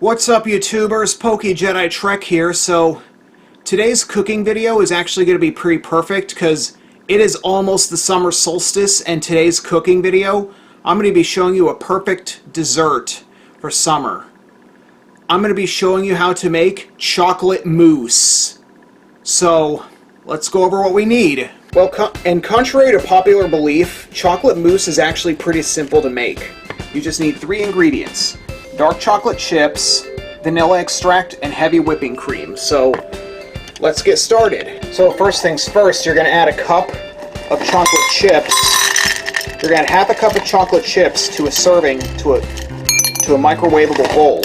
What's up, YouTubers? PokeJediTrek's here. So today's cooking video is actually going to be pretty perfect because it is almost the summer solstice, and today's cooking video I'm going to be showing you a perfect dessert for summer. I'm going to be showing you how to make chocolate mousse. So let's go over what we need. Well, and contrary to popular belief, chocolate mousse is actually pretty simple to make. You just need 3 ingredients: dark chocolate chips, vanilla extract, and heavy whipping cream. So let's get started. So first things first, you're going to add a cup of chocolate chips. You're going to add half a cup of chocolate chips to a serving, to a microwavable bowl.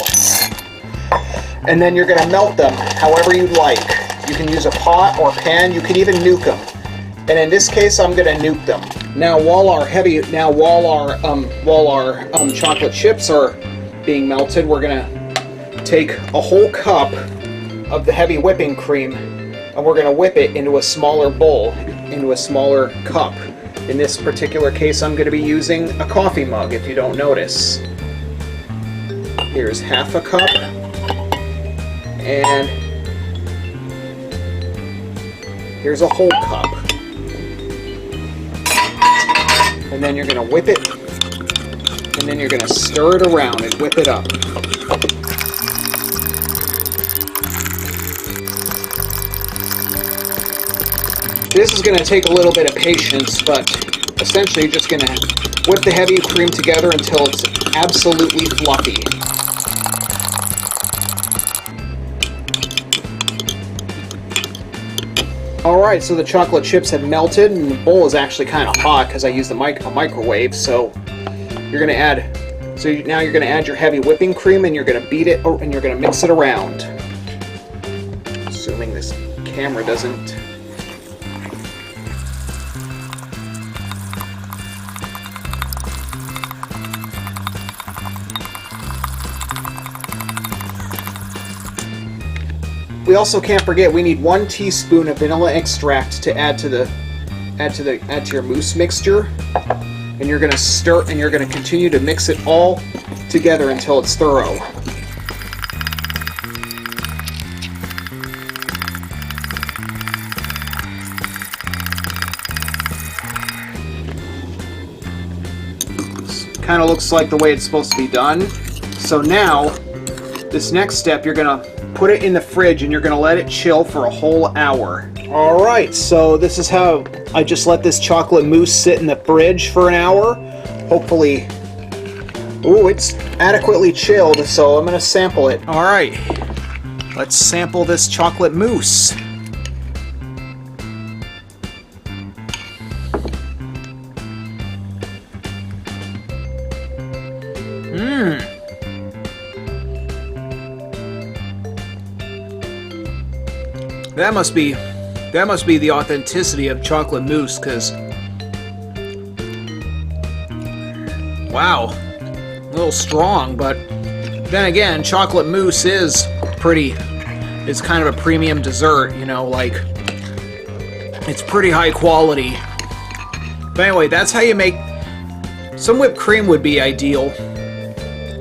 And then you're going to melt them however you'd like. You can use a pot or pan, you can even nuke them. And in this case, I'm going to nuke them. Now while our chocolate chips are being melted, we're going to take a whole cup of the heavy whipping cream and we're going to whip it into a smaller bowl, into a smaller cup. In this particular case, I'm going to be using a coffee mug, if you don't notice. Here's half a cup, and here's a whole cup. And then you're going to whip it, and then you're going to stir it around and whip it up. This is going to take a little bit of patience, but essentially you're just going to whip the heavy cream together until it's absolutely fluffy. Alright, so the chocolate chips have melted, and the bowl is actually kind of hot because I used a microwave, so you're going to add... So now you're going to add your heavy whipping cream, and you're going to beat it, and you're going to mix it around. Assuming this camera doesn't... We also can't forget we need 1 teaspoon of vanilla extract to add to your mousse mixture, and you're going to stir, and you're going to continue to mix it all together until it's thorough. Kind of looks like the way it's supposed to be done. So now, this next step, you're going to put it in the fridge and you're going to let it chill for a whole hour. Alright, so this is how I just let this chocolate mousse sit in the fridge for an hour. Hopefully, ooh, it's adequately chilled, so I'm going to sample it. Alright, let's sample this chocolate mousse. That must be the authenticity of chocolate mousse, because wow, a little strong, but then again, chocolate mousse is kind of a premium dessert, you know, like it's pretty high quality. But anyway, that's how you make. Some whipped cream would be ideal.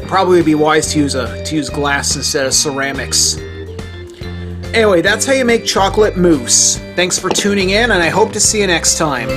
Probably would be wise to use glass instead of ceramics. Anyway, that's how you make chocolate mousse. Thanks for tuning in, and I hope to see you next time.